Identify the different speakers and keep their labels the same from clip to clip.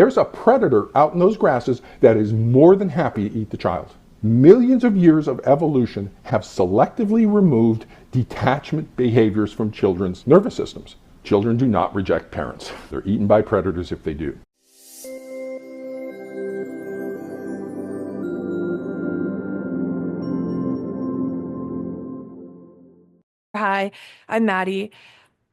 Speaker 1: There's a predator out in those grasses that is more than happy to eat the child. Millions of years of evolution have selectively removed detachment behaviors from children's nervous systems. Children do not reject parents. They're eaten by predators if they do.
Speaker 2: Hi, I'm Maddie.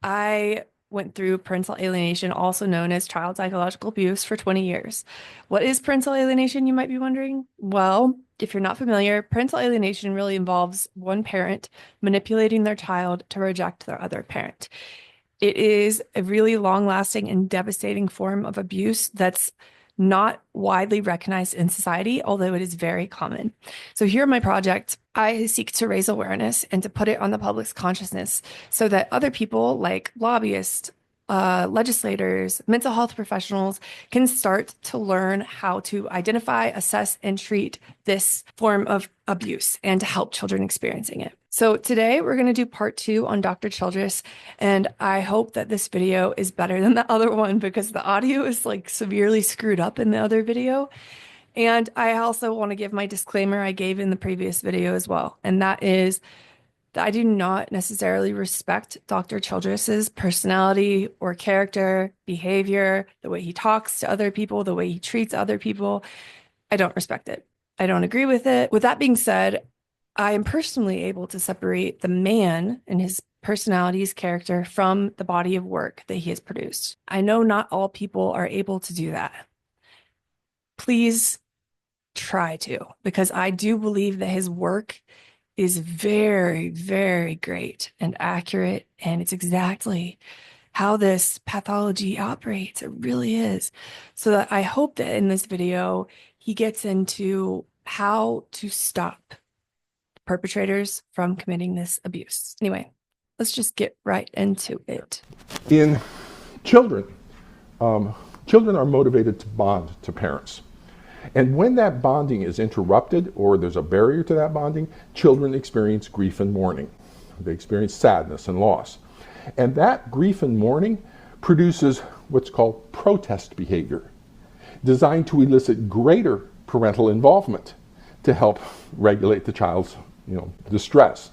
Speaker 2: I went through parental alienation, also known as child psychological abuse, for 20 years. What is parental alienation, you might be wondering? Well, if you're not familiar, parental alienation really involves one parent manipulating their child to reject their other parent. It is a really long-lasting and devastating form of abuse that's not widely recognized in society, although it is very common. So here in my project, I seek to raise awareness and to put it on the public's consciousness so that other people like lobbyists, legislators, mental health professionals can start to learn how to identify, assess, and treat this form of abuse and to help children experiencing it. So today we're going to do part 2 on Dr. Childress, and I hope that this video is better than the other one because the audio is like severely screwed up in the other video. And I also want to give my disclaimer I gave in the previous video as well, and that is that I do not necessarily respect Dr. Childress's personality or character, behavior, the way he talks to other people, the way he treats other people. I don't respect it. I don't agree with it. With that being said, I am personally able to separate the man and his personality, his character from the body of work that he has produced. I know not all people are able to do that. Please try to, because I do believe that his work is very, very great and accurate, and it's exactly how this pathology operates. It really is. So that I hope that in this video, he gets into how to stop perpetrators from committing this abuse. Anyway, let's just get right into it.
Speaker 1: In children, children are motivated to bond to parents. And when that bonding is interrupted or there's a barrier to that bonding, children experience grief and mourning. They experience sadness and loss. And that grief and mourning produces what's called protest behavior, designed to elicit greater parental involvement to help regulate the child's distress.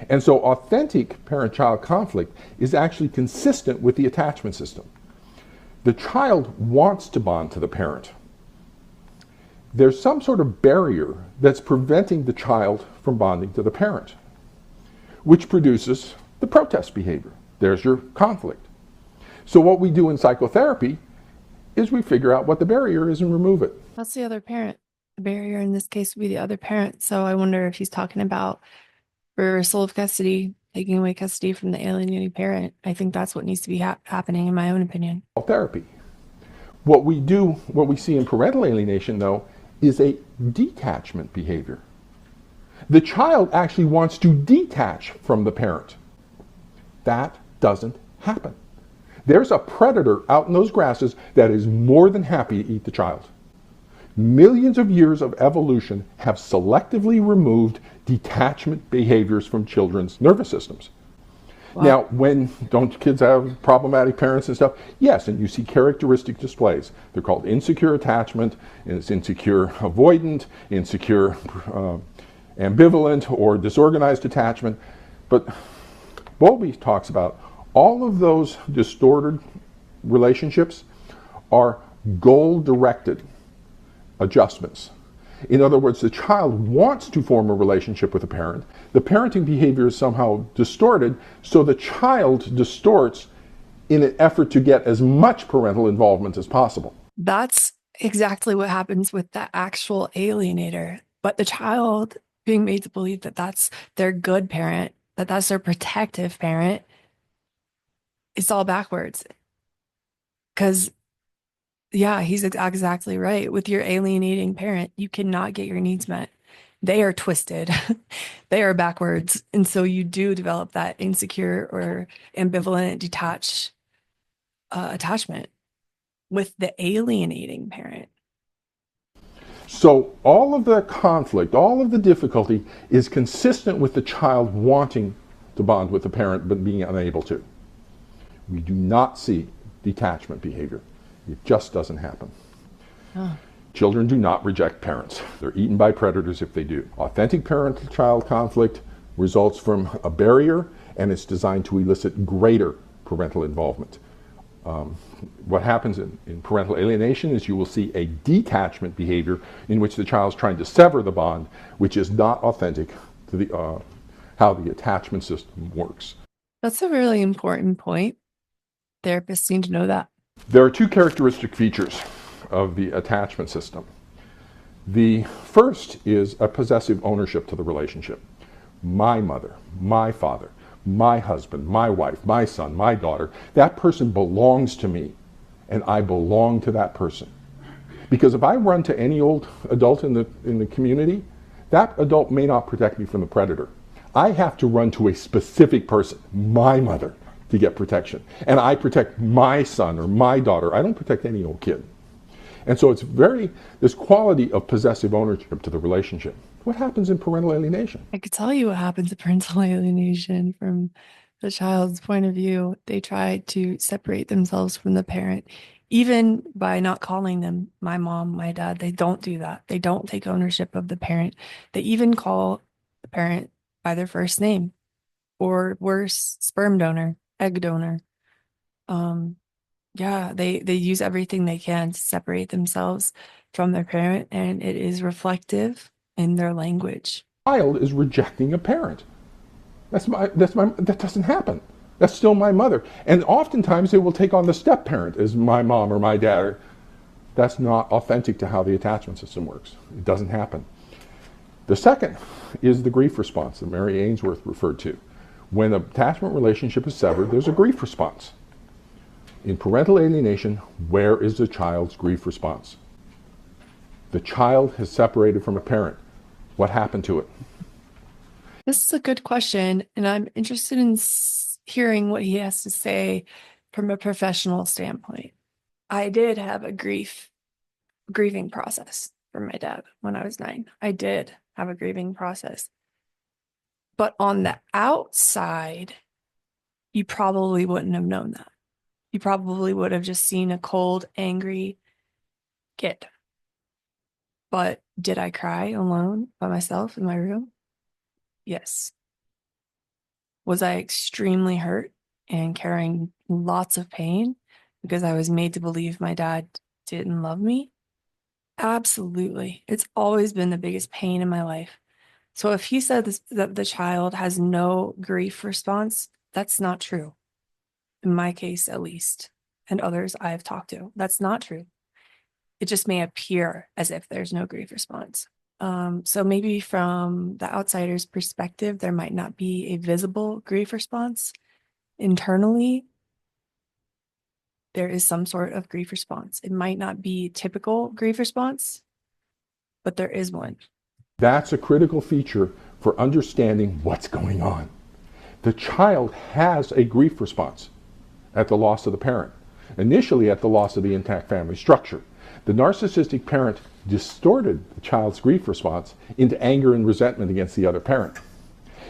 Speaker 1: And so authentic parent-child conflict is actually consistent with the attachment system. The child wants to bond to the parent. There's some sort of barrier that's preventing the child from bonding to the parent, which produces the protest behavior. There's your conflict. So what we do in psychotherapy is we figure out what the barrier is and remove it.
Speaker 2: That's the other parent. The barrier in this case would be the other parent. So I wonder if he's talking about reversal of custody, taking away custody from the alienating parent. I think that's what needs to be happening, in my own opinion.
Speaker 1: Therapy. What we see in parental alienation, though, is a detachment behavior. The child actually wants to detach from the parent. That doesn't happen. There's a predator out in those grasses that is more than happy to eat the child. Millions of years of evolution have selectively removed detachment behaviors from children's nervous systems. Wow. Now, don't kids have problematic parents and stuff? Yes, and you see characteristic displays. They're called insecure attachment, and it's insecure avoidant, insecure ambivalent, or disorganized attachment. But Bowlby talks about all of those distorted relationships are goal-directed adjustments. In other words, the child wants to form a relationship with a parent. The parenting behavior is somehow distorted, so the child distorts in an effort to get as much parental involvement as possible.
Speaker 2: That's exactly what happens with the actual alienator. But the child being made to believe that that's their good parent, that that's their protective parent, it's all backwards. Because yeah, he's exactly right. With your alienating parent, you cannot get your needs met. They are twisted. They are backwards. And so you do develop that insecure or ambivalent, detached attachment with the alienating parent.
Speaker 1: So all of the conflict, all of the difficulty is consistent with the child wanting to bond with the parent but being unable to. We do not see detachment behavior. It just doesn't happen.
Speaker 2: Oh.
Speaker 1: Children do not reject parents. They're eaten by predators if they do. Authentic parent-child conflict results from a barrier, and it's designed to elicit greater parental involvement. What happens in parental alienation is you will see a detachment behavior in which the child is trying to sever the bond, which is not authentic to how the attachment system works.
Speaker 2: That's a really important point. Therapists need to know that.
Speaker 1: There are two characteristic features of the attachment system. The first is a possessive ownership to the relationship. My mother, my father, my husband, my wife, my son, my daughter, that person belongs to me, and I belong to that person. Because if I run to any old adult in the community, that adult may not protect me from the predator. I have to run to a specific person, my mother, to get protection. And I protect my son or my daughter. I don't protect any old kid. And so it's this quality of possessive ownership to the relationship. What happens in parental alienation?
Speaker 2: I could tell you what happens in parental alienation from the child's point of view. They try to separate themselves from the parent, even by not calling them my mom, my dad. They don't do that. They don't take ownership of the parent. They even call the parent by their first name, or worse, sperm donor, egg donor. Yeah, they use everything they can to separate themselves from their parent, and it is reflective in their language.
Speaker 1: Child is rejecting a parent. That doesn't happen. That's still my mother. And oftentimes they will take on the step parent as my mom or my dad. That's not authentic to how the attachment system works. It doesn't happen. The second is the grief response that Mary Ainsworth referred to. When the attachment relationship is severed, there's a grief response. In parental alienation, where is the child's grief response? The child has separated from a parent. What happened to it?
Speaker 2: This is a good question, and I'm interested in hearing what he has to say from a professional standpoint. I did have a grieving process for my dad when I was 9. I did have a grieving process. But on the outside, you probably wouldn't have known that. You probably would have just seen a cold, angry kid. But did I cry alone by myself in my room? Yes. Was I extremely hurt and carrying lots of pain because I was made to believe my dad didn't love me? Absolutely. It's always been the biggest pain in my life. So if he said that the child has no grief response, that's not true. In my case, at least, and others I've talked to, that's not true. It just may appear as if there's no grief response. So maybe from the outsider's perspective, there might not be a visible grief response. Internally, there is some sort of grief response. It might not be typical grief response, but there is one.
Speaker 1: That's a critical feature for understanding what's going on. The child has a grief response at the loss of the parent, initially at the loss of the intact family structure. The narcissistic parent distorted the child's grief response into anger and resentment against the other parent.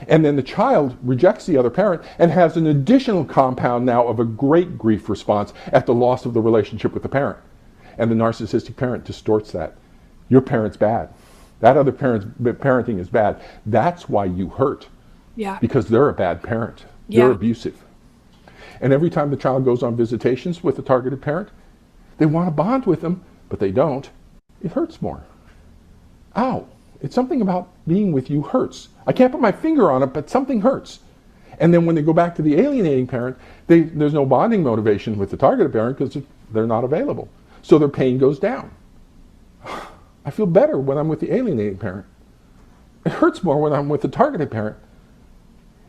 Speaker 1: And then the child rejects the other parent and has an additional compound now of a great grief response at the loss of the relationship with the parent. And the narcissistic parent distorts that. Your parent's bad. That other parent's parenting is bad. That's why you hurt.
Speaker 2: Yeah.
Speaker 1: Because they're a bad parent. They're abusive. And every time the child goes on visitations with the targeted parent, they want to bond with them, but they don't. It hurts more. Ow. It's something about being with you hurts. I can't put my finger on it, but something hurts. And then when they go back to the alienating parent, there's no bonding motivation with the targeted parent because they're not available. So their pain goes down. I feel better when I'm with the alienating parent. It hurts more when I'm with the targeted parent.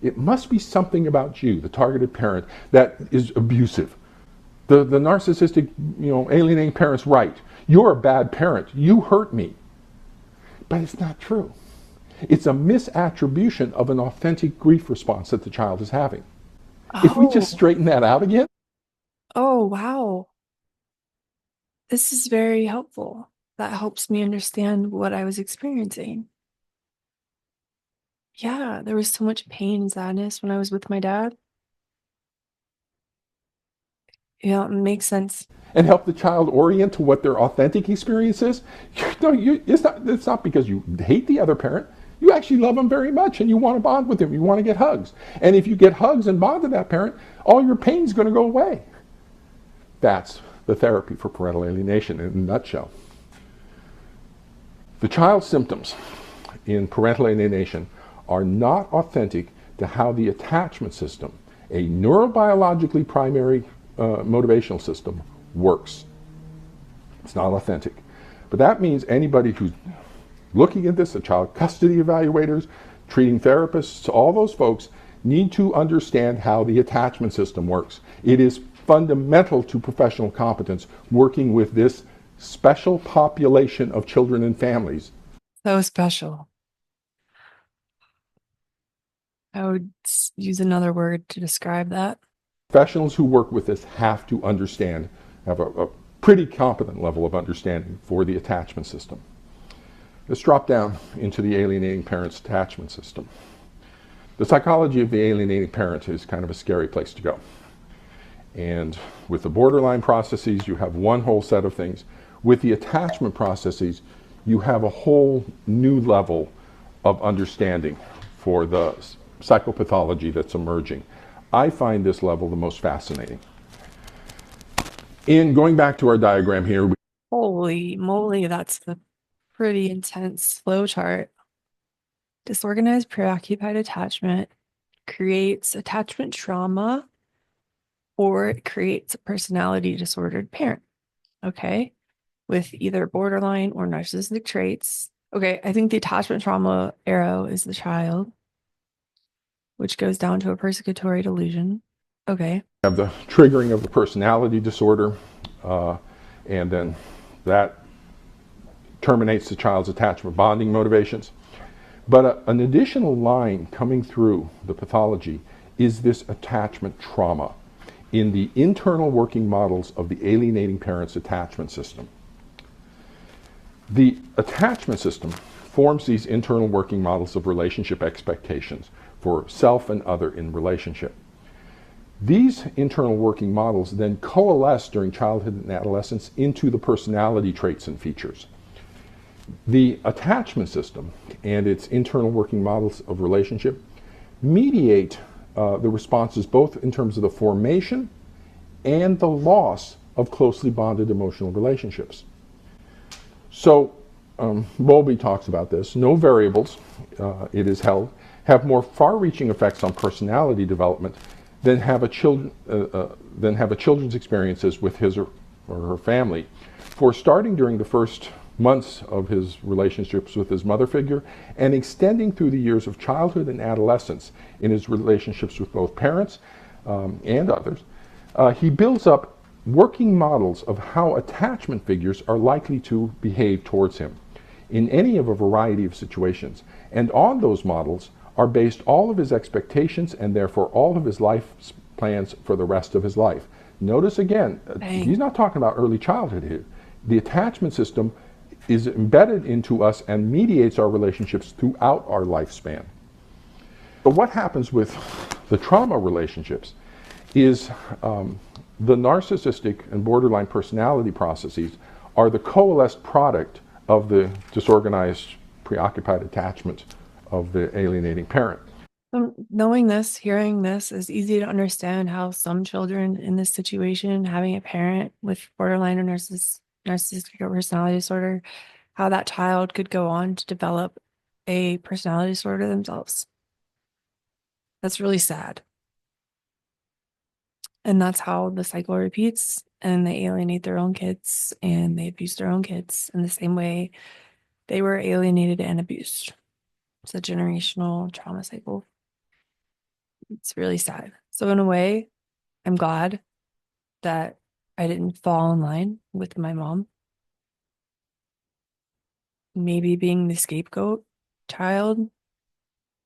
Speaker 1: It must be something about you, the targeted parent, that is abusive. The narcissistic, alienating parent's right. You're a bad parent. You hurt me. But it's not true. It's a misattribution of an authentic grief response that the child is having. If we just straighten that out again.
Speaker 2: Oh, wow. This is very helpful. That helps me understand what I was experiencing. Yeah, there was so much pain and sadness when I was with my dad. Yeah, it makes sense.
Speaker 1: And help the child orient to what their authentic experience is. No, it's not because you hate the other parent. You actually love them very much and you want to bond with them. You want to get hugs. And if you get hugs and bond with that parent, all your pain's going to go away. That's the therapy for parental alienation in a nutshell. The child's symptoms in parental alienation are not authentic to how the attachment system, a neurobiologically primary motivational system, works. It's not authentic. But that means anybody who's looking at this, the child custody evaluators, treating therapists, all those folks need to understand how the attachment system works. It is fundamental to professional competence working with this special population of children and families.
Speaker 2: So special. I would use another word to describe that.
Speaker 1: Professionals who work with this have to understand, have a pretty competent level of understanding for the attachment system. Let's drop down into the alienating parent's attachment system. The psychology of the alienating parent is kind of a scary place to go. And with the borderline processes, you have one whole set of things. With the attachment processes, you have a whole new level of understanding for the psychopathology that's emerging. I find this level the most fascinating. In going back to our diagram here,
Speaker 2: Holy moly, that's a pretty intense flow chart. Disorganized preoccupied attachment creates attachment trauma, or it creates a personality disordered parent. Okay. With either borderline or narcissistic traits. Okay. I think the attachment trauma arrow is the child, which goes down to a persecutory delusion. Okay.
Speaker 1: have the triggering of the personality disorder, and then that terminates the child's attachment bonding motivations. But an additional line coming through the pathology is this attachment trauma in the internal working models of the alienating parent's attachment system. The attachment system forms these internal working models of relationship expectations for self and other in relationship. These internal working models then coalesce during childhood and adolescence into the personality traits and features. The attachment system and its internal working models of relationship mediate the responses both in terms of the formation and the loss of closely bonded emotional relationships. So Bowlby talks about this. No variables, it is held, have more far-reaching effects on personality development than have a children's experiences with his or her family. For starting during the first months of his relationships with his mother figure and extending through the years of childhood and adolescence in his relationships with both parents and others, he builds up working models of how attachment figures are likely to behave towards him in any of a variety of situations. And on those models are based all of his expectations and therefore all of his life plans for the rest of his life. Notice again, he's not talking about early childhood here. The attachment system is embedded into us and mediates our relationships throughout our lifespan. But what happens with the trauma relationships is the narcissistic and borderline personality processes are the coalesced product of the disorganized preoccupied attachment of the alienating parent.
Speaker 2: Knowing this, hearing this, is easy to understand how some children in this situation, having a parent with borderline or narcissistic personality disorder, how that child could go on to develop a personality disorder themselves. That's really sad. And that's how the cycle repeats, and they alienate their own kids and they abuse their own kids in the same way they were alienated and abused. It's a generational trauma cycle. It's really sad. So in a way, I'm glad that I didn't fall in line with my mom. Maybe being the scapegoat child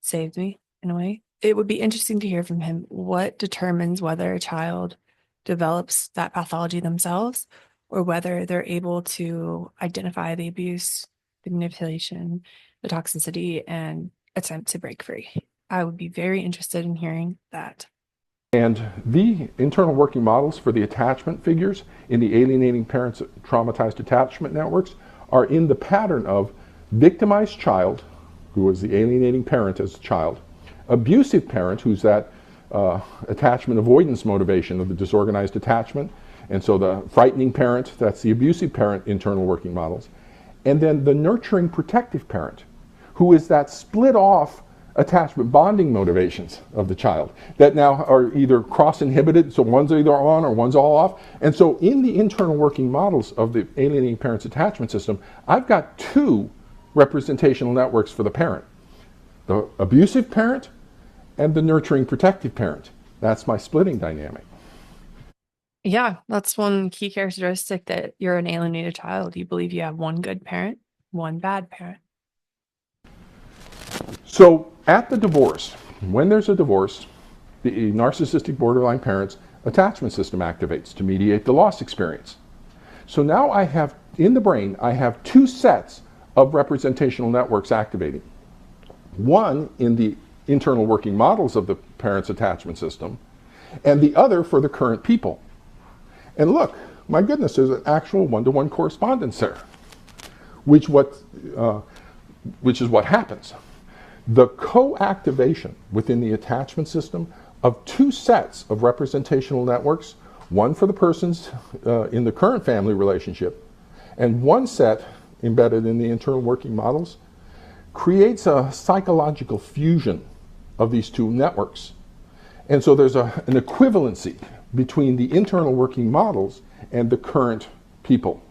Speaker 2: saved me in a way. It would be interesting to hear from him what determines whether a child develops that pathology themselves or whether they're able to identify the abuse, the manipulation, the toxicity, and attempt to break free. I would be very interested in hearing that.
Speaker 1: And the internal working models for the attachment figures in the alienating parents traumatized attachment networks are in the pattern of victimized child, who was the alienating parent as a child, abusive parent, who's that attachment avoidance motivation of the disorganized attachment, and so the frightening parent, that's the abusive parent internal working models, and then the nurturing protective parent, who is that split off attachment bonding motivations of the child that now are either cross-inhibited, so one's either on or one's all off. And so in the internal working models of the alienating parent's attachment system, I've got two representational networks for the parent: the abusive parent and the nurturing protective parent. That's my splitting dynamic.
Speaker 2: Yeah, that's one key characteristic that you're an alienated child. You believe you have one good parent, one bad parent.
Speaker 1: So at the divorce, when there's a divorce, the narcissistic borderline parent's attachment system activates to mediate the loss experience. So now I have, in the brain, I have two sets of representational networks activating. One in the internal working models of the parent's attachment system, and the other for the current people. And look, my goodness, there's an actual one-to-one correspondence there, which is what happens. The co-activation within the attachment system of two sets of representational networks, one for the persons in the current family relationship, and one set embedded in the internal working models, creates a psychological fusion of these two networks. And so there's an equivalency between the internal working models and the current people.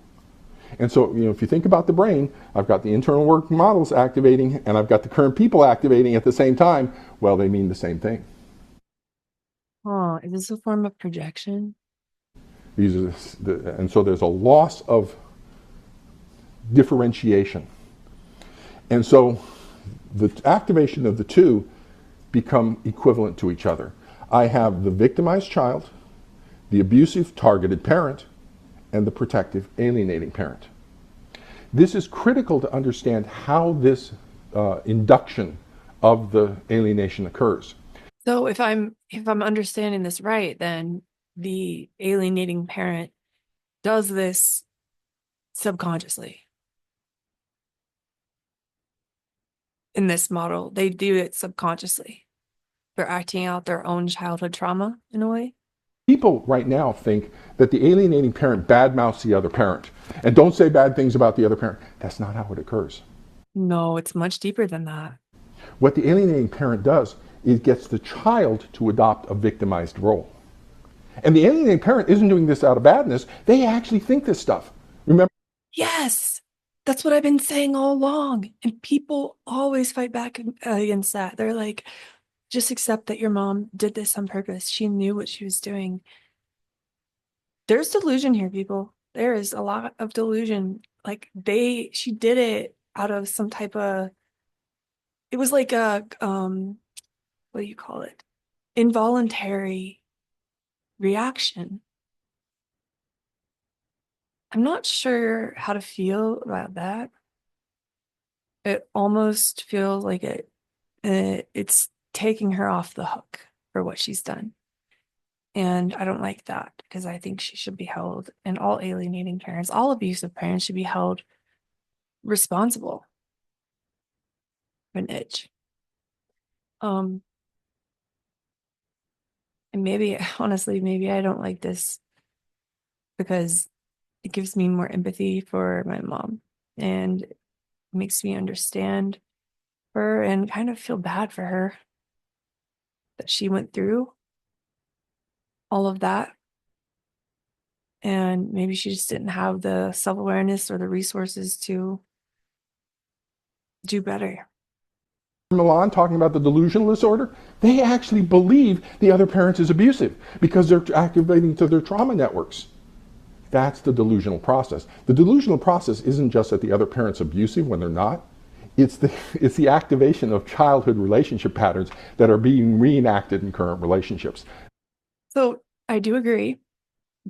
Speaker 1: And so, if you think about the brain, I've got the internal working models activating and I've got the current people activating at the same time. Well, they mean the same thing.
Speaker 2: Oh, is this a form of projection?
Speaker 1: And so there's a loss of differentiation. And so the activation of the two become equivalent to each other. I have the victimized child, the abusive targeted parent, and the protective alienating parent. This is critical to understand how this induction of the alienation occurs.
Speaker 2: So if I'm understanding this right, then the alienating parent does this subconsciously. In this model, they do it subconsciously. They're acting out their own childhood trauma in a way.
Speaker 1: People right now think that the alienating parent badmouths the other parent and don't say bad things about the other parent. That's not how it occurs.
Speaker 2: No, it's much deeper than that.
Speaker 1: What the alienating parent does is gets the child to adopt a victimized role. And the alienating parent isn't doing this out of badness. They actually think this stuff. Remember?
Speaker 2: Yes, that's what I've been saying all along. And people always fight back against that. They're like, just accept that your mom did this on purpose. She knew what she was doing. There's delusion here, people. There is a lot of delusion. Like she did it out of some type of, it was like a, what do you call it? Involuntary reaction. I'm not sure how to feel about that. It almost feels like it's taking her off the hook for what she's done. And I don't like that because I think she should be held, and all alienating parents, all abusive parents should be held responsible for an itch. And maybe, honestly, maybe I don't like this because it gives me more empathy for my mom and makes me understand her and kind of feel bad for her that she went through all of that. And maybe she just didn't have the self-awareness or the resources to do better.
Speaker 1: Milan talking about the delusional disorder, they actually believe the other parent is abusive because they're activating to their trauma networks. That's the delusional process. The delusional process isn't just that the other parent's abusive when they're not. It's the activation of childhood relationship patterns that are being reenacted in current relationships.
Speaker 2: So I do agree,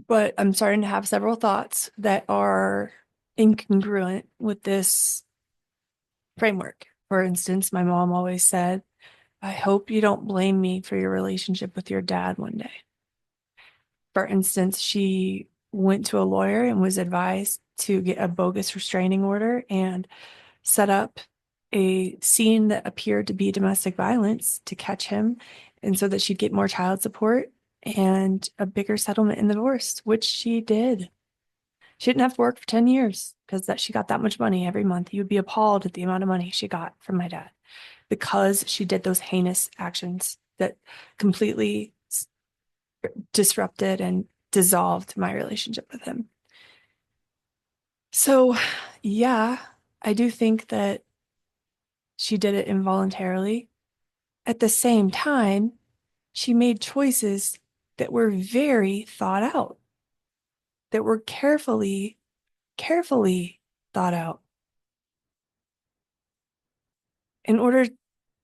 Speaker 2: but I'm starting to have several thoughts that are incongruent with this framework. For instance, my mom always said, I hope you don't blame me for your relationship with your dad one day. For instance, she went to a lawyer and was advised to get a bogus restraining order and set up a scene that appeared to be domestic violence to catch him, and so that she'd get more child support and a bigger settlement in the divorce, which she did. She didn't have to work for 10 years because that she got that much money every month. You would be appalled at the amount of money she got from my dad because she did those heinous actions that completely disrupted and dissolved my relationship with him. So, yeah, I do think that she did it involuntarily. At the same time, she made choices that were very thought out, that were carefully thought out in order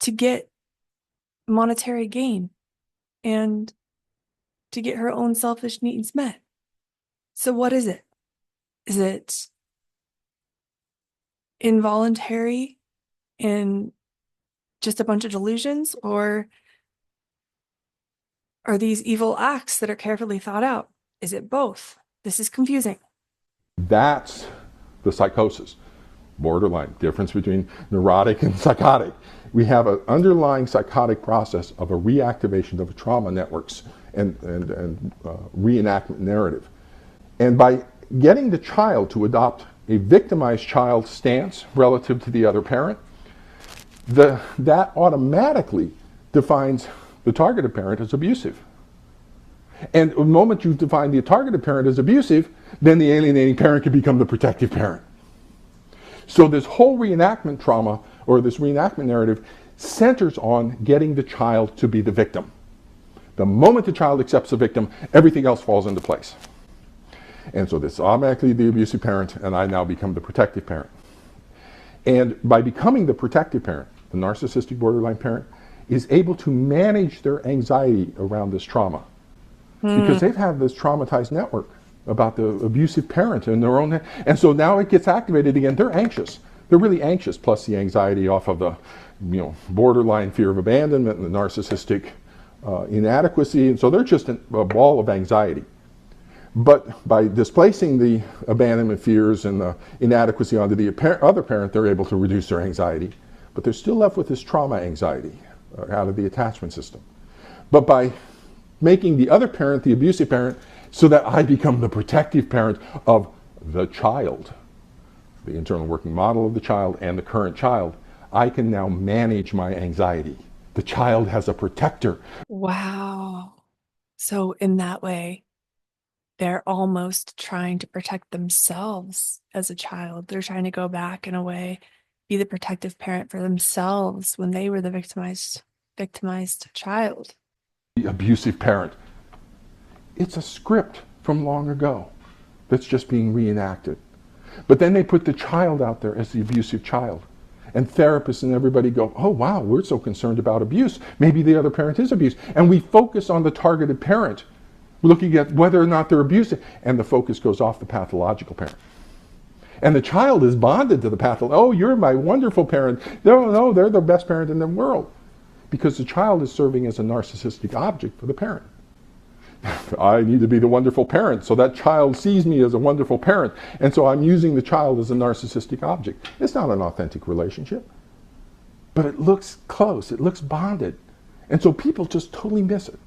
Speaker 2: to get monetary gain and to get her own selfish needs met. So what is it? Is it involuntary and just a bunch of delusions, or are these evil acts that are carefully thought out? Is it both? This is confusing.
Speaker 1: That's the psychosis. Borderline, difference between neurotic and psychotic. We have an underlying psychotic process of a reactivation of trauma networks and reenactment narrative. And by getting the child to adopt a victimized child stance relative to the other parent, that automatically defines the targeted parent as abusive. And the moment you define the targeted parent as abusive, then the alienating parent can become the protective parent. So this whole reenactment trauma, or this reenactment narrative, centers on getting the child to be the victim. The moment the child accepts the victim, everything else falls into place. And so this is automatically the abusive parent, and I now become the protective parent. And by becoming the protective parent, the narcissistic borderline parent is able to manage their anxiety around this trauma. Because they've had this traumatized network about the abusive parent in their own, and so now it gets activated again. They're anxious. They're really anxious, plus the anxiety off of the, borderline fear of abandonment and the narcissistic inadequacy, and so they're just a ball of anxiety. But by displacing the abandonment fears and the inadequacy onto the other parent, they're able to reduce their anxiety. But they're still left with this trauma anxiety out of the attachment system. But by making the other parent the abusive parent, so that I become the protective parent of the child, the internal working model of the child and the current child, I can now manage my anxiety. The child has a protector.
Speaker 2: Wow. So in that way, they're almost trying to protect themselves as a child. They're trying to go back in a way, be the protective parent for themselves when they were the victimized child.
Speaker 1: The abusive parent. It's a script from long ago that's just being reenacted. But then they put the child out there as the abusive child. And therapists and everybody go, oh wow, we're so concerned about abuse. Maybe the other parent is abused. And we focus on the targeted parent, looking at whether or not they're abusive. And the focus goes off the pathological parent. And the child is bonded to the pathological. Oh, you're my wonderful parent. No, they're the best parent in the world. Because the child is serving as a narcissistic object for the parent. I need to be the wonderful parent, so that child sees me as a wonderful parent, and so I'm using the child as a narcissistic object. It's not an authentic relationship, but it looks close, it looks bonded, and so people just totally miss it.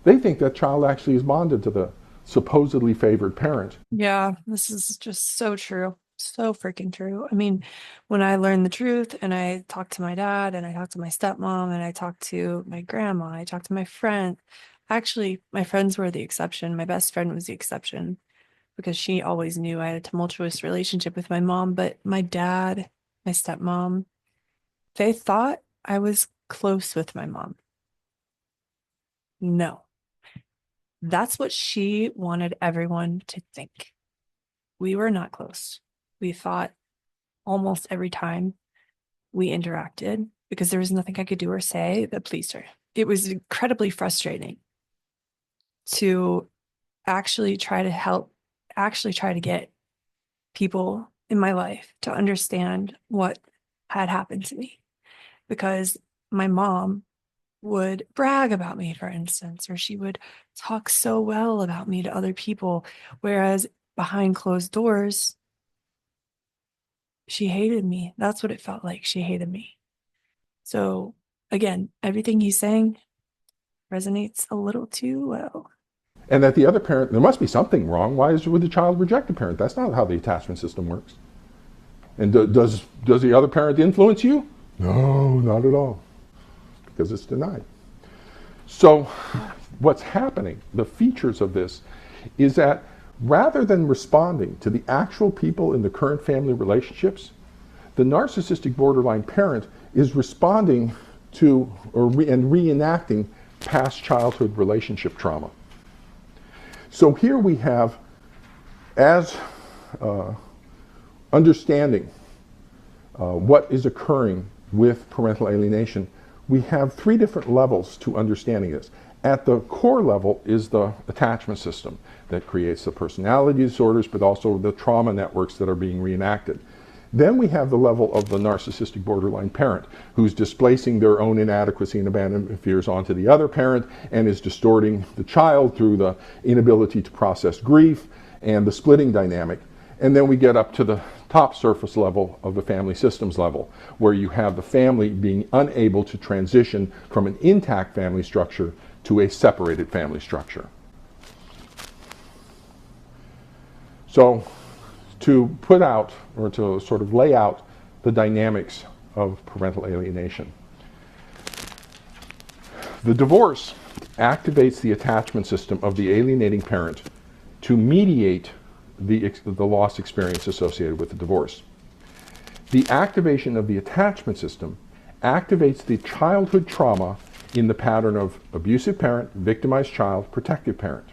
Speaker 1: They think that child actually is bonded to the supposedly favored parent.
Speaker 2: Yeah, this is just so true. So freaking true. I mean, when I learned the truth and I talked to my dad and I talked to my stepmom and I talked to my grandma, I talked to my friend. Actually, my friends were the exception. My best friend was the exception because she always knew I had a tumultuous relationship with my mom. But my dad, my stepmom, they thought I was close with my mom. No, that's what she wanted everyone to think. We were not close. We fought almost every time we interacted because there was nothing I could do or say that pleased her. It was incredibly frustrating to actually try to get people in my life to understand what had happened to me. Because my mom would brag about me, for instance, or she would talk so well about me to other people, whereas behind closed doors, she hated me. That's what it felt like. She hated me. So again, everything he's saying resonates a little too well.
Speaker 1: And that the other parent, there must be something wrong. Why would the child reject the parent? That's not how the attachment system works. And does the other parent influence you? No, not at all, because it's denied. So what's happening, the features of this, is that rather than responding to the actual people in the current family relationships, the narcissistic borderline parent is responding to and reenacting past childhood relationship trauma. So here we have, as understanding what is occurring with parental alienation, we have 3 different levels to understanding this. At the core level is the attachment system that creates the personality disorders, but also the trauma networks that are being reenacted. Then we have the level of the narcissistic borderline parent, who's displacing their own inadequacy and abandonment fears onto the other parent and is distorting the child through the inability to process grief and the splitting dynamic. And then we get up to the top surface level of the family systems level, where you have the family being unable to transition from an intact family structure to a separated family structure. So to put out, or to sort of lay out the dynamics of parental alienation. The divorce activates the attachment system of the alienating parent to mediate the loss experience associated with the divorce. The activation of the attachment system activates the childhood trauma in the pattern of abusive parent, victimized child, protective parent.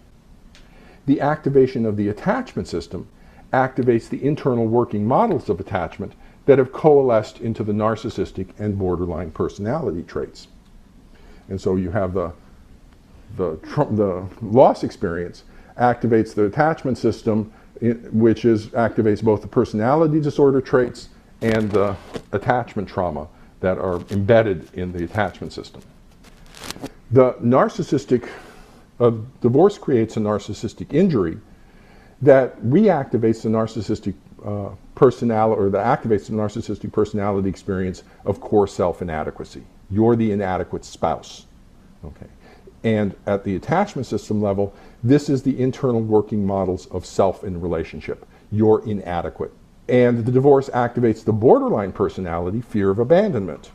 Speaker 1: The activation of the attachment system activates the internal working models of attachment that have coalesced into the narcissistic and borderline personality traits. And so you have the loss experience activates the attachment system, which activates both the personality disorder traits and the attachment trauma that are embedded in the attachment system. The narcissistic divorce creates a narcissistic injury that reactivates the narcissistic personality, or that activates the narcissistic personality experience of core self-inadequacy. You're the inadequate spouse. Okay. And at the attachment system level, this is the internal working models of self in relationship. You're inadequate. And the divorce activates the borderline personality, fear of abandonment,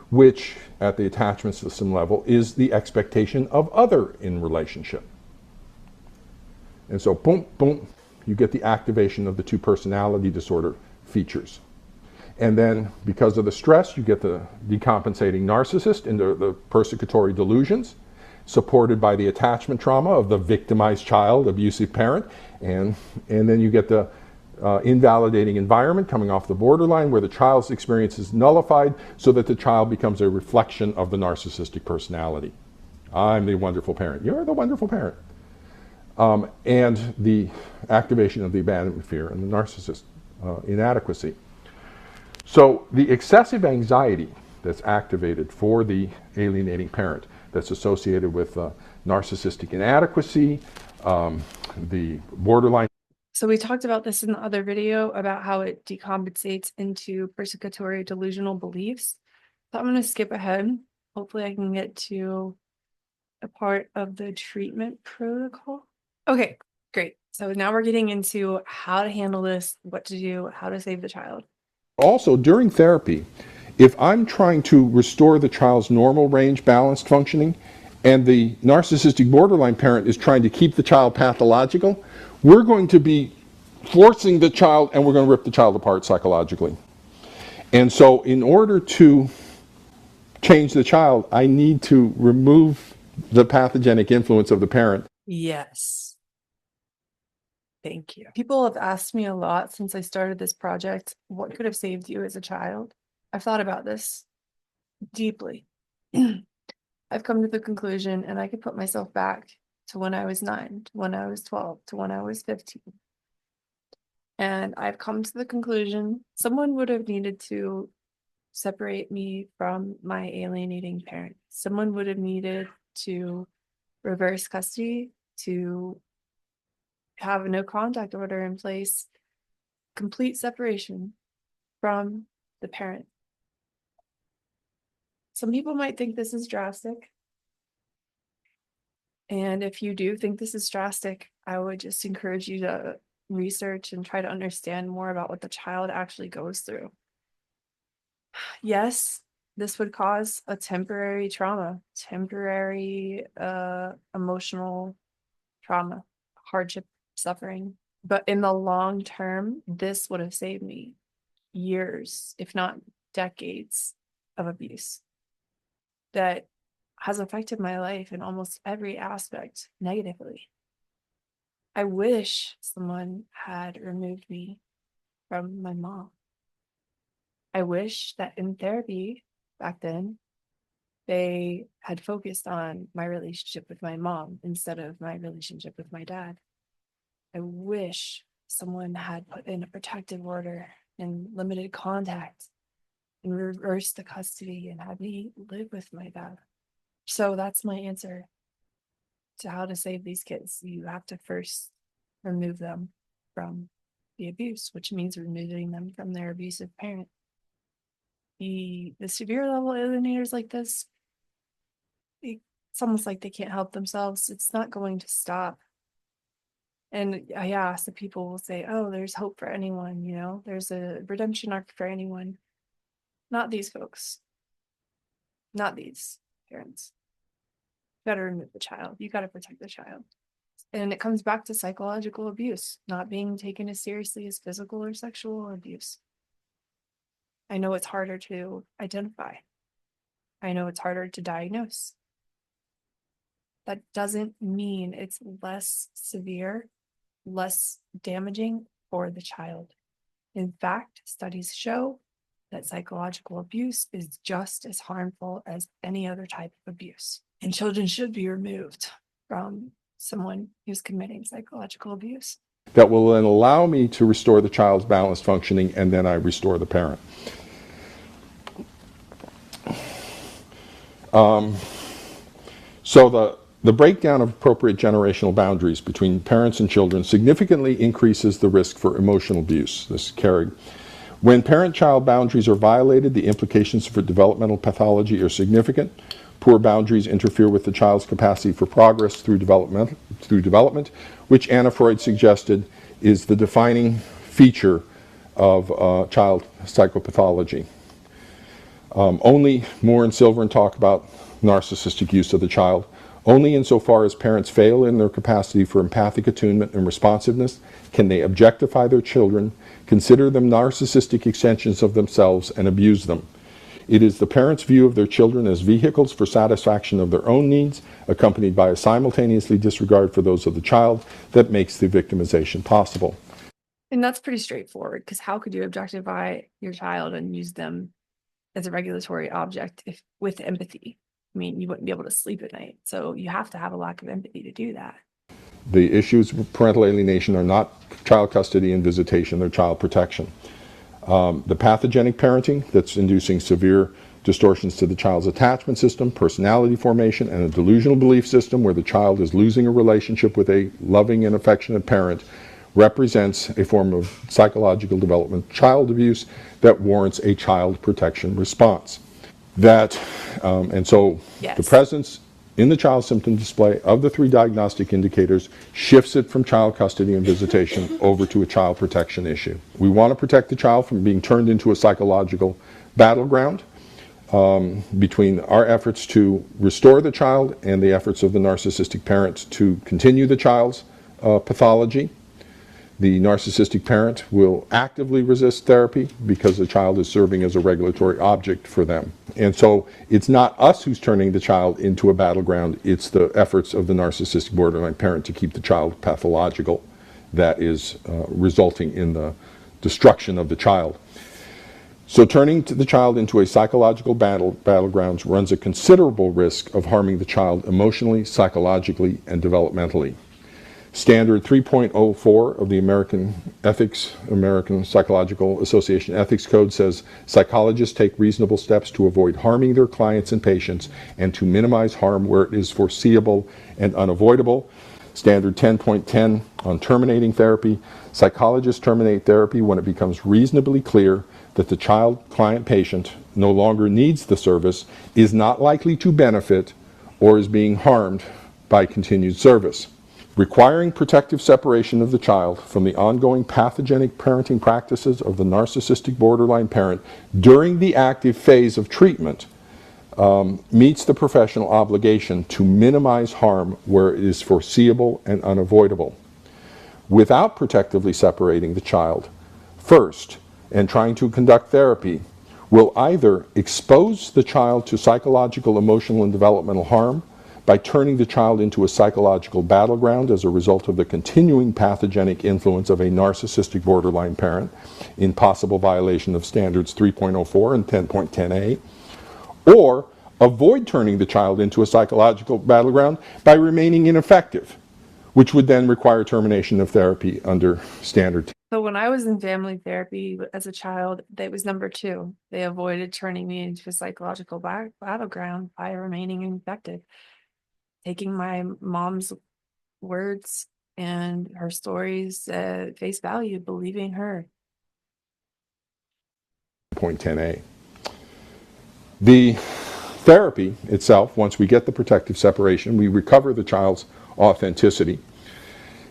Speaker 1: which at the attachment system level is the expectation of other in relationship. And so, boom, boom, you get the activation of the 2 personality disorder features. And then, because of the stress, you get the decompensating narcissist into the persecutory delusions, supported by the attachment trauma of the victimized child, abusive parent, and then you get the invalidating environment coming off the borderline, where the child's experience is nullified so that the child becomes a reflection of the narcissistic personality. I'm the wonderful parent. You're the wonderful parent. And the activation of the abandonment fear and the narcissist inadequacy. So the excessive anxiety that's activated for the alienating parent, that's associated with narcissistic inadequacy, the borderline.
Speaker 2: So we talked about this in the other video about how it decompensates into persecutory delusional beliefs. So I'm going to skip ahead. Hopefully I can get to a part of the treatment protocol. Okay, great. So now we're getting into how to handle this, what to do, how to save the child.
Speaker 1: Also, during therapy, if I'm trying to restore the child's normal range balanced functioning, and the narcissistic borderline parent is trying to keep the child pathological, we're going to be forcing the child, and we're going to rip the child apart psychologically. And so in order to change the child, I need to remove the pathogenic influence of the parent.
Speaker 2: Yes. Thank you. People have asked me a lot since I started this project, what could have saved you as a child? I've thought about this deeply. I've come to the conclusion, and I could put myself back to when I was 9, to when I was 12, to when I was 15. And I've come to the conclusion someone would have needed to separate me from my alienating parent. Someone would have needed to reverse custody, to have a no contact order in place, complete separation from the parent. Some people might think this is drastic. And if you do think this is drastic, I would just encourage you to research and try to understand more about what the child actually goes through. Yes, this would cause a temporary trauma, temporary emotional trauma, hardship, suffering. But in the long term, this would have saved me years, if not decades, of abuse that has affected my life in almost every aspect negatively. I wish someone had removed me from my mom. I wish that in therapy back then, they had focused on my relationship with my mom instead of my relationship with my dad. I wish someone had put in a protective order and limited contact and reversed the custody and had me live with my dad. So that's my answer to how to save these kids. You have to first remove them from the abuse, which means removing them from their abusive parent. The severe level alienators like this, it's almost like they can't help themselves. It's not going to stop. And yeah, so people will say, oh, there's hope for anyone, you know, there's a redemption arc for anyone. Not these folks. Not these parents. You got to remove the child. You got to protect the child. And it comes back to psychological abuse, not being taken as seriously as physical or sexual abuse. I know it's harder to identify. I know it's harder to diagnose. That doesn't mean it's less severe, less damaging for the child. In fact, studies show that psychological abuse is just as harmful as any other type of abuse. And children should be removed from someone who's committing psychological abuse.
Speaker 1: That will then allow me to restore the child's balanced functioning, and then I restore the parent. So the breakdown of appropriate generational boundaries between parents and children significantly increases the risk for emotional abuse. This is carried. When parent-child boundaries are violated, the implications for developmental pathology are significant. Poor boundaries interfere with the child's capacity for progress through development, which Anna Freud suggested is the defining feature of child psychopathology. Only Moore and Silver talk about narcissistic use of the child. Only insofar as parents fail in their capacity for empathic attunement and responsiveness can they objectify their children, consider them narcissistic extensions of themselves, and abuse them. It is the parents' view of their children as vehicles for satisfaction of their own needs, accompanied by a simultaneously disregard for those of the child, that makes the victimization possible.
Speaker 2: And that's pretty straightforward, because how could you objectify your child and use them as a regulatory object if with empathy? I mean, you wouldn't be able to sleep at night. So you have to have a lack of empathy to do that.
Speaker 1: The issues with parental alienation are not child custody and visitation, they're child protection. The pathogenic parenting that's inducing severe distortions to the child's attachment system, personality formation, and a delusional belief system where the child is losing a relationship with a loving and affectionate parent represents a form of psychological development child abuse that warrants a child protection response. And so
Speaker 2: Yes.
Speaker 1: The presence in the child symptom display of the 3 diagnostic indicators shifts it from child custody and visitation over to a child protection issue. We want to protect the child from being turned into a psychological battleground between our efforts to restore the child and the efforts of the narcissistic parent to continue the child's pathology. The narcissistic parent will actively resist therapy because the child is serving as a regulatory object for them. And so it's not us who's turning the child into a battleground, it's the efforts of the narcissistic borderline parent to keep the child pathological that is resulting in the destruction of the child. So turning the child into a psychological battlegrounds runs a considerable risk of harming the child emotionally, psychologically, and developmentally. Standard 3.04 of the American Psychological Association Ethics Code says psychologists take reasonable steps to avoid harming their clients and patients and to minimize harm where it is foreseeable and unavoidable. Standard 10.10 on terminating therapy. Psychologists terminate therapy when it becomes reasonably clear that the child, client, patient no longer needs the service, is not likely to benefit, or is being harmed by continued service. Requiring protective separation of the child from the ongoing pathogenic parenting practices of the narcissistic borderline parent during the active phase of treatment meets the professional obligation to minimize harm where it is foreseeable and unavoidable. Without protectively separating the child first and trying to conduct therapy, will either expose the child to psychological, emotional, and developmental harm by turning the child into a psychological battleground as a result of the continuing pathogenic influence of a narcissistic borderline parent in possible violation of standards 3.04 and 10.10a, or avoid turning the child into a psychological battleground by remaining ineffective, which would then require termination of therapy under standard.
Speaker 2: So when I was in family therapy as a child, that was number 2. They avoided turning me into a psychological battleground by remaining infected. Taking my mom's words and her stories at face value, believing her.
Speaker 1: 10.10a. The therapy itself, once we get the protective separation, we recover the child's authenticity.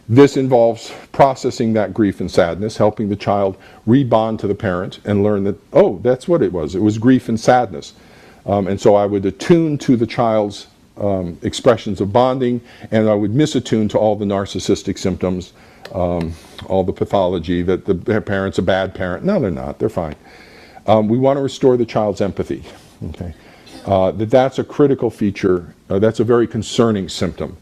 Speaker 1: This involves processing that grief and sadness, helping the child rebond to the parent and learn that, oh, that's what it was. It was grief and sadness. And so I would attune to the child's expressions of bonding, and I would misattune to all the narcissistic symptoms, all the pathology that the parent's a bad parent. No, they're not. They're fine. We want to restore the child's empathy. Okay, that's a critical feature. That's a very concerning symptom.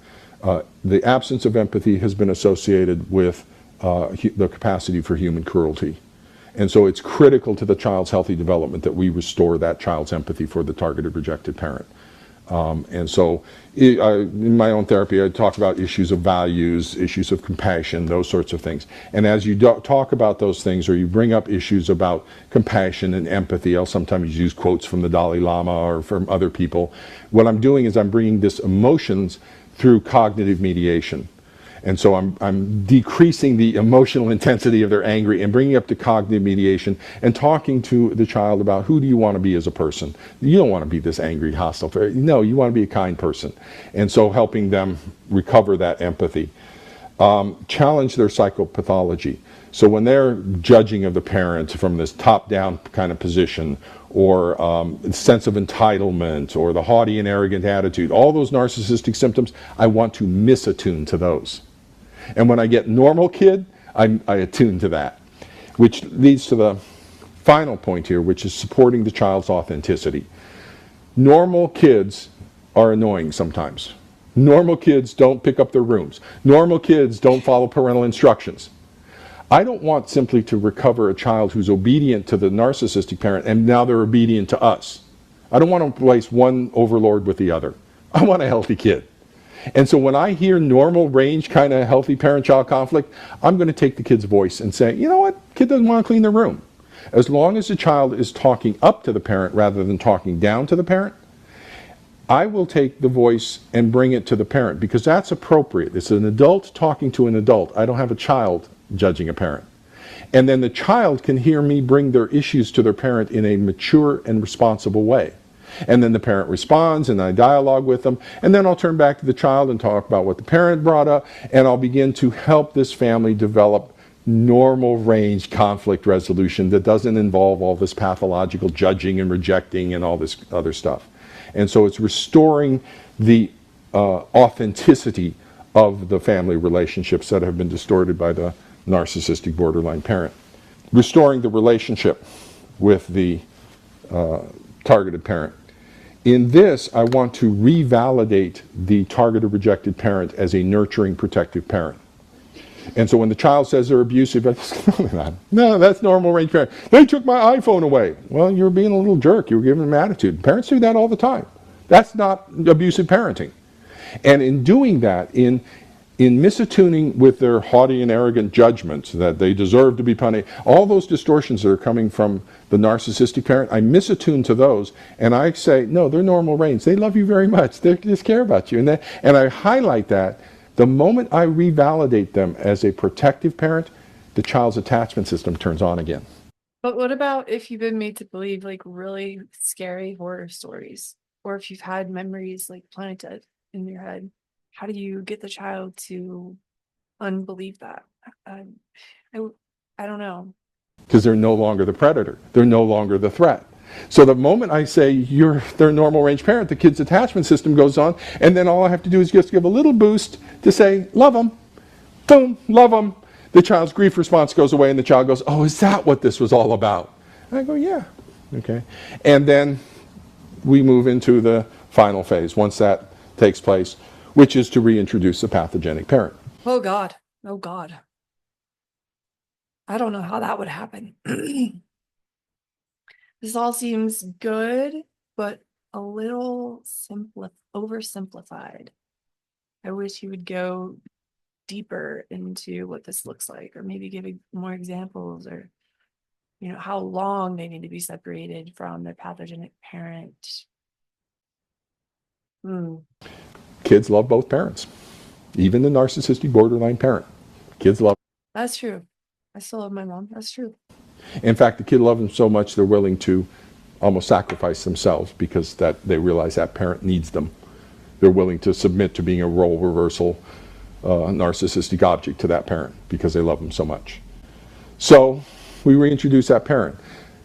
Speaker 1: The absence of empathy has been associated with the capacity for human cruelty. And so it's critical to the child's healthy development that we restore that child's empathy for the targeted rejected parent. And so in my own therapy, I talk about issues of values, issues of compassion, those sorts of things. And as you talk about those things, or you bring up issues about compassion and empathy, I'll sometimes use quotes from the Dalai Lama or from other people. What I'm doing is I'm bringing this emotions through cognitive mediation. And so I'm decreasing the emotional intensity of their anger and bringing up to cognitive mediation and talking to the child about, who do you want to be as a person? You don't want to be this angry, hostile. No, you want to be a kind person. And so helping them recover that empathy. Challenge their psychopathology. So when they're judging of the parent from this top-down kind of position, or sense of entitlement, or the haughty and arrogant attitude, all those narcissistic symptoms, I want to misattune to those. And when I get normal kid, I attune to that, which leads to the final point here, which is supporting the child's authenticity. Normal kids are annoying sometimes. Normal kids don't pick up their rooms. Normal kids don't follow parental instructions. I don't want simply to recover a child who's obedient to the narcissistic parent and now they're obedient to us. I don't want to replace one overlord with the other. I want a healthy kid. And so when I hear normal range kind of healthy parent-child conflict, I'm going to take the kid's voice and say, you know what, kid doesn't want to clean their room. As long as the child is talking up to the parent rather than talking down to the parent, I will take the voice and bring it to the parent, because that's appropriate. It's an adult talking to an adult. I don't have a child judging a parent. And then the child can hear me bring their issues to their parent in a mature and responsible way. And then the parent responds and I dialogue with them, and then I'll turn back to the child and talk about what the parent brought up, and I'll begin to help this family develop normal range conflict resolution that doesn't involve all this pathological judging and rejecting and all this other stuff. And so it's restoring the authenticity of the family relationships that have been distorted by the narcissistic borderline parent. Restoring the relationship with the targeted parent. In this, I want to revalidate the targeted rejected parent as a nurturing, protective parent. And so when the child says they're abusive, I just, no, that's normal range parent. They took my iPhone away. Well, you're being a little jerk. You were giving them attitude. Parents do that all the time. That's not abusive parenting. And in doing that, in in misattuning with their haughty and arrogant judgments that they deserve to be punished, all those distortions that are coming from the narcissistic parent, I misattune to those, and I say, no, they're normal range. They love you very much. They just care about you. And I highlight that. The moment I revalidate them as a protective parent, the child's attachment system turns on again.
Speaker 2: But what about if you've been made to believe like really scary horror stories, or if you've had memories like planted in your head? How do you get the child to unbelieve that? I, I don't know.
Speaker 1: Because they're no longer the predator. They're no longer the threat. So the moment I say you're their normal range parent, the kid's attachment system goes on, and then all I have to do is just give a little boost to say, love them. Boom, love them. The child's grief response goes away, and the child goes, oh, is that what this was all about? And I go, yeah. Okay. And then we move into the final phase once that takes place, which is to reintroduce the pathogenic parent.
Speaker 2: Oh God. Oh God. I don't know how that would happen. This all seems good, but a little oversimplified. I wish he would go deeper into what this looks like, or maybe giving more examples, or how long they need to be separated from their pathogenic parent.
Speaker 1: Kids love both parents, even the narcissistic borderline parent. Kids love.
Speaker 2: That's true. I still love my mom. That's true.
Speaker 1: In fact, the kid loves them so much they're willing to almost sacrifice themselves because that they realize that parent needs them. They're willing to submit to being a role reversal narcissistic object to that parent because they love them so much. So we reintroduce that parent.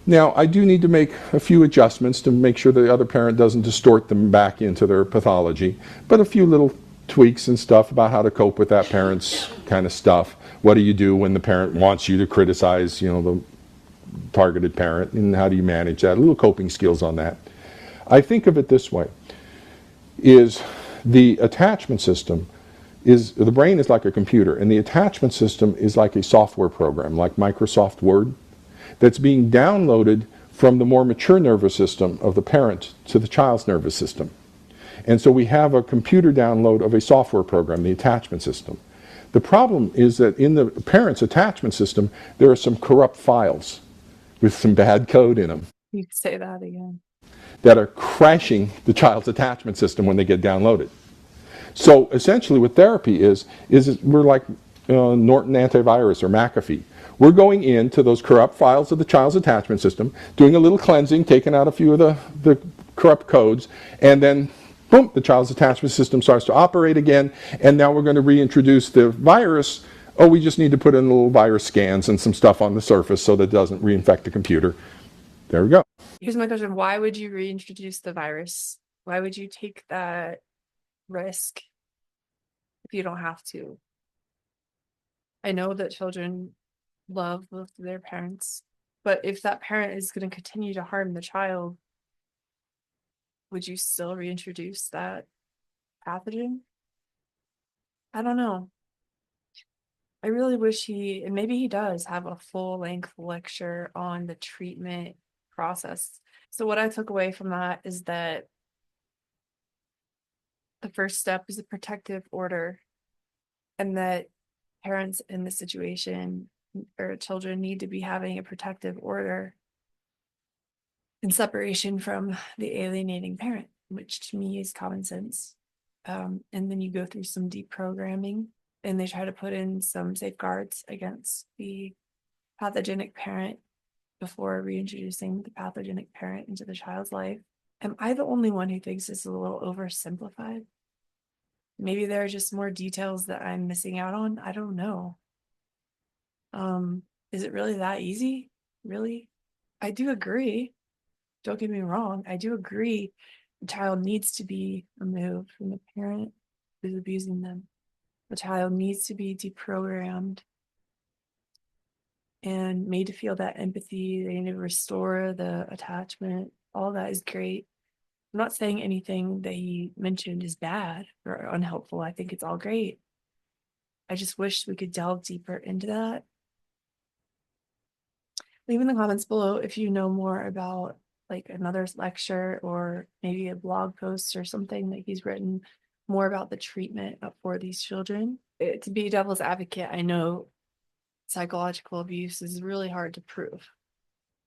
Speaker 1: Now, I do need to make a few adjustments to make sure the other parent doesn't distort them back into their pathology, but a few little tweaks and stuff about how to cope with that parent's kind of stuff. What do you do when the parent wants you to criticize, the targeted parent, and how do you manage that? Little coping skills on that. I think of it this way, is the attachment system the brain is like a computer, and the attachment system is like a software program, like Microsoft Word, that's being downloaded from the more mature nervous system of the parent to the child's nervous system. And so we have a computer download of a software program, the attachment system. The problem is that in the parent's attachment system, there are some corrupt files with some bad code in them.
Speaker 2: You could say that again.
Speaker 1: That are crashing the child's attachment system when they get downloaded. So essentially what therapy is we're like Norton antivirus or McAfee. We're going into those corrupt files of the child's attachment system, doing a little cleansing, taking out a few of the corrupt codes, and then boom, the child's attachment system starts to operate again, and now we're going to reintroduce the virus. Oh, we just need to put in little virus scans and some stuff on the surface so that it doesn't reinfect the computer. There we go.
Speaker 2: Here's my question. Why would you reintroduce the virus? Why would you take that risk if you don't have to? I know that children love both of their parents, but if that parent is going to continue to harm the child, would you still reintroduce that pathogen? I don't know. I really wish and maybe he does have a full-length lecture on the treatment process. So what I took away from that is that the first step is a protective order, and that parents in this situation or children need to be having a protective order in separation from the alienating parent, which to me is common sense. And then you go through some deprogramming, and they try to put in some safeguards against the pathogenic parent before reintroducing the pathogenic parent into the child's life. Am I the only one who thinks this is a little oversimplified? Maybe there are just more details that I'm missing out on. I don't know. Is it really that easy? Really? I do agree. Don't get me wrong. I do agree the child needs to be removed from the parent who's abusing them. The child needs to be deprogrammed and made to feel that empathy. They need to restore the attachment. All that is great. I'm not saying anything that he mentioned is bad or unhelpful. I think it's all great. I just wish we could delve deeper into that. Leave in the comments below if you know more about like another lecture or maybe a blog post or something that he's written more about the treatment for these children. To be devil's advocate, I know psychological abuse is really hard to prove.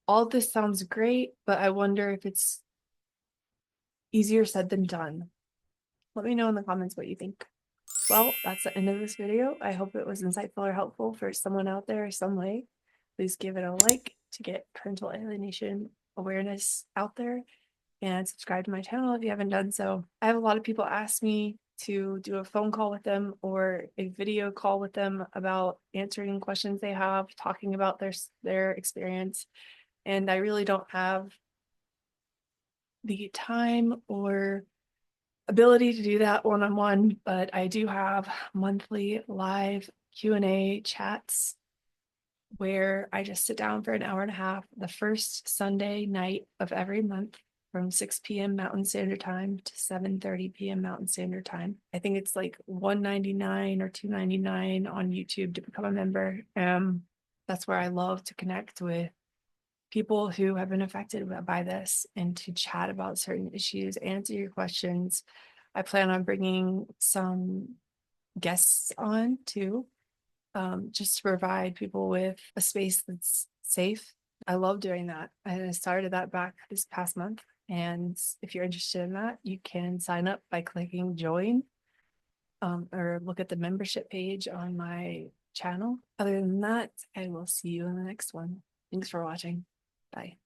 Speaker 2: All this sounds great, but I wonder if it's easier said than done. Let me know in the comments what you think. Well, that's the end of this video. I hope it was insightful or helpful for someone out there some way. Please give it a like to get parental alienation awareness out there, and subscribe to my channel if you haven't done so. I have a lot of people ask me to do a phone call with them or a video call with them about answering questions they have, talking about their experience, and I really don't have the time or ability to do that one-on-one, but I do have monthly live Q&A chats where I just sit down for an hour and a half the first Sunday night of every month from 6 p.m. Mountain Standard Time to 7:30 p.m. Mountain Standard Time. I think it's like $1.99 or $2.99 on YouTube to become a member. That's where I love to connect with people who have been affected by this and to chat about certain issues, answer your questions. I plan on bringing some guests on too, just to provide people with a space that's safe. I love doing that. I started that back this past month. And if you're interested in that, you can sign up by clicking join, or look at the membership page on my channel. Other than that, I will see you in the next one. Thanks for watching. Bye.